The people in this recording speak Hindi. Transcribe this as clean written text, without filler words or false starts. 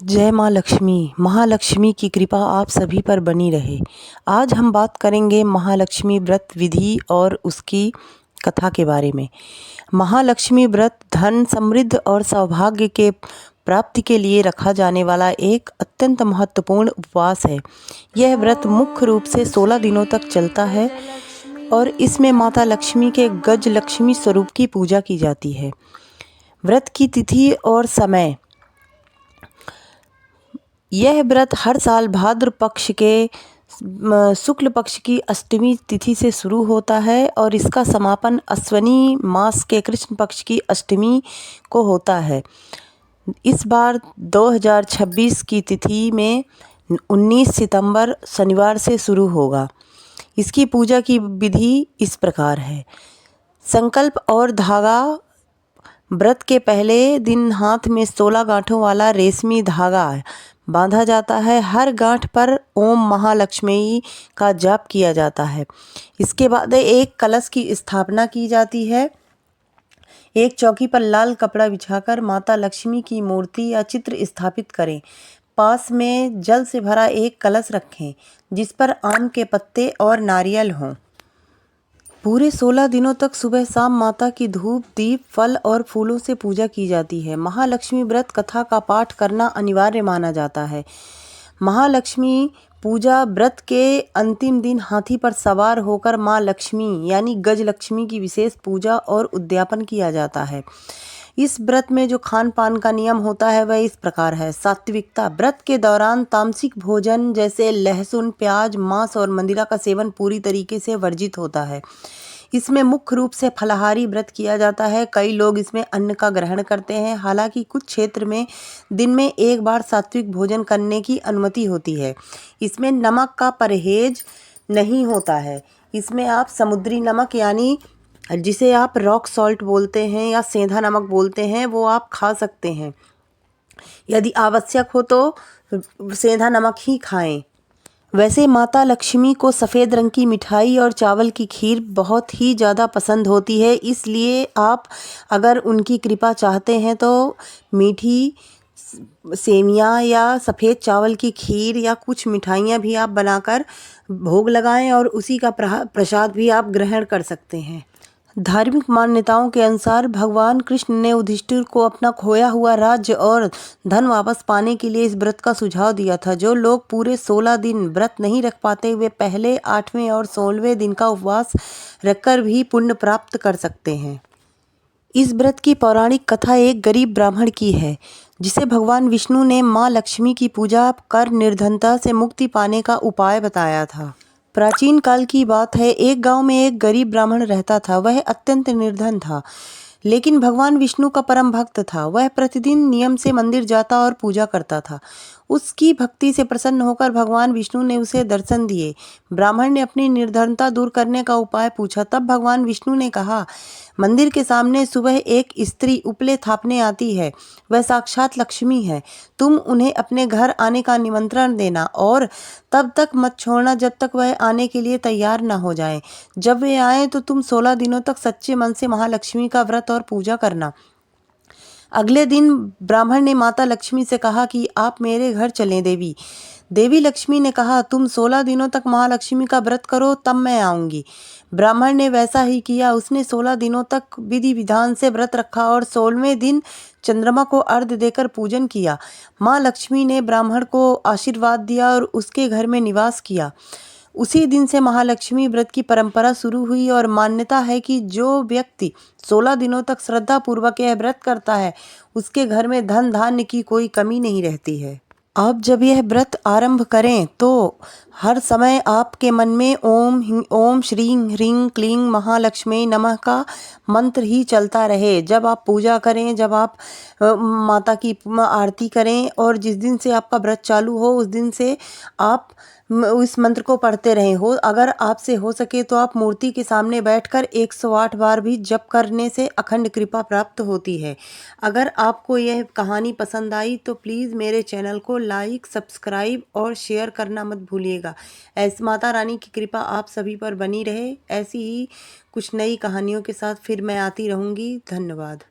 जय माँ लक्ष्मी। महालक्ष्मी की कृपा आप सभी पर बनी रहे। आज हम बात करेंगे महालक्ष्मी व्रत विधि और उसकी कथा के बारे में। महालक्ष्मी व्रत धन, समृद्धि और सौभाग्य के प्राप्ति के लिए रखा जाने वाला एक अत्यंत महत्वपूर्ण उपवास है। यह व्रत मुख्य रूप से 16 दिनों तक चलता है और इसमें माता लक्ष्मी के गज लक्ष्मी स्वरूप की पूजा की जाती है। व्रत की तिथि और समय। यह व्रत हर साल भाद्र पक्ष के शुक्ल पक्ष की अष्टमी तिथि से शुरू होता है और इसका समापन अश्विनी मास के कृष्ण पक्ष की अष्टमी को होता है। इस बार 2026 की तिथि में 19 सितंबर शनिवार से शुरू होगा। इसकी पूजा की विधि इस प्रकार है। संकल्प और धागा। व्रत के पहले दिन हाथ में 16 गांठों वाला रेशमी धागा बांधा जाता है। हर गांठ पर ओम महालक्ष्मी का जाप किया जाता है। इसके बाद एक कलश की स्थापना की जाती है। एक चौकी पर लाल कपड़ा बिछाकर माता लक्ष्मी की मूर्ति या चित्र स्थापित करें। पास में जल से भरा एक कलश रखें जिस पर आम के पत्ते और नारियल हों। पूरे 16 दिनों तक सुबह शाम माता की धूप, दीप, फल और फूलों से पूजा की जाती है। महालक्ष्मी व्रत कथा का पाठ करना अनिवार्य माना जाता है। महालक्ष्मी पूजा व्रत के अंतिम दिन हाथी पर सवार होकर माँ लक्ष्मी यानी गज लक्ष्मी की विशेष पूजा और उद्यापन किया जाता है। इस व्रत में जो खान पान का नियम होता है वह इस प्रकार है। सात्विकता। व्रत के दौरान तामसिक भोजन जैसे लहसुन, प्याज, मांस और मंदिरा का सेवन पूरी तरीके से वर्जित होता है। इसमें मुख्य रूप से फलाहारी व्रत किया जाता है। कई लोग इसमें अन्न का ग्रहण करते हैं। हालांकि कुछ क्षेत्र में दिन में एक बार सात्विक भोजन करने की अनुमति होती है। इसमें नमक का परहेज नहीं होता है। इसमें आप समुद्री नमक यानी जिसे आप रॉक सॉल्ट बोलते हैं या सेंधा नमक बोलते हैं वो आप खा सकते हैं। यदि आवश्यक हो तो सेंधा नमक ही खाएं। वैसे माता लक्ष्मी को सफ़ेद रंग की मिठाई और चावल की खीर बहुत ही ज़्यादा पसंद होती है। इसलिए आप अगर उनकी कृपा चाहते हैं तो मीठी सेमियाँ या सफ़ेद चावल की खीर या कुछ मिठाइयाँ भी आप बनाकर भोग लगाएं और उसी का प्रसाद भी आप ग्रहण कर सकते हैं। धार्मिक मान्यताओं के अनुसार भगवान कृष्ण ने युधिष्ठिर को अपना खोया हुआ राज्य और धन वापस पाने के लिए इस व्रत का सुझाव दिया था। जो लोग पूरे 16 दिन व्रत नहीं रख पाते वे पहले 8वें और 16वें दिन का उपवास रखकर भी पुण्य प्राप्त कर सकते हैं। इस व्रत की पौराणिक कथा एक गरीब ब्राह्मण की है जिसे भगवान विष्णु ने माँ लक्ष्मी की पूजा कर निर्धनता से मुक्ति पाने का उपाय बताया था। प्राचीन काल की बात है। एक गांव में एक गरीब ब्राह्मण रहता था। वह अत्यंत निर्धन था लेकिन भगवान विष्णु का परम भक्त था। वह प्रतिदिन नियम से मंदिर जाता और पूजा करता था। उसकी भक्ति से प्रसन्न होकर भगवान विष्णु ने उसे दर्शन दिए। ब्राह्मण ने अपनी निर्धनता दूर करने का उपाय पूछा। तब भगवान विष्णु ने कहा, मंदिर के सामने सुबह एक स्त्री उपले थापने आती है। वह साक्षात लक्ष्मी है। तुम उन्हें अपने घर आने का निमंत्रण देना और तब तक मत छोड़ना जब तक वह आने के लिए तैयार न हो जाएं। जब वे आए तो तुम 16 दिनों तक सच्चे मन से महालक्ष्मी का व्रत और पूजा करना। अगले दिन ब्राह्मण ने माता लक्ष्मी से कहा कि आप मेरे घर चलें देवी। देवी लक्ष्मी ने कहा, तुम 16 दिनों तक महालक्ष्मी का व्रत करो तब मैं आऊँगी। ब्राह्मण ने वैसा ही किया। उसने 16 दिनों तक विधि विधान से व्रत रखा और 16वें दिन चंद्रमा को अर्घ्य देकर पूजन किया। माँ लक्ष्मी ने ब्राह्मण को आशीर्वाद दिया और उसके घर में निवास किया। उसी दिन से महालक्ष्मी व्रत की परंपरा शुरू हुई और मान्यता है कि जो व्यक्ति 16 दिनों तक श्रद्धा पूर्वक यह व्रत करता है उसके घर में धन धान्य की कोई कमी नहीं रहती है। आप जब यह व्रत आरंभ करें तो हर समय आपके मन में ओम श्रीं ह्रीं क्लीं महालक्ष्मी नमः का मंत्र ही चलता रहे। जब आप पूजा करें, जब आप माता की आरती करें और जिस दिन से आपका व्रत चालू हो उस दिन से आप इस मंत्र को पढ़ते रहें। अगर आपसे हो सके तो आप मूर्ति के सामने बैठकर 108 बार भी जप करने से अखंड कृपा प्राप्त होती है। अगर आपको यह कहानी पसंद आई तो प्लीज़ मेरे चैनल को लाइक, सब्सक्राइब और शेयर करना मत भूलिएगा। ऐसी माता रानी की कृपा आप सभी पर बनी रहे। ऐसी ही कुछ नई कहानियों के साथ फिर मैं आती रहूँगी। धन्यवाद।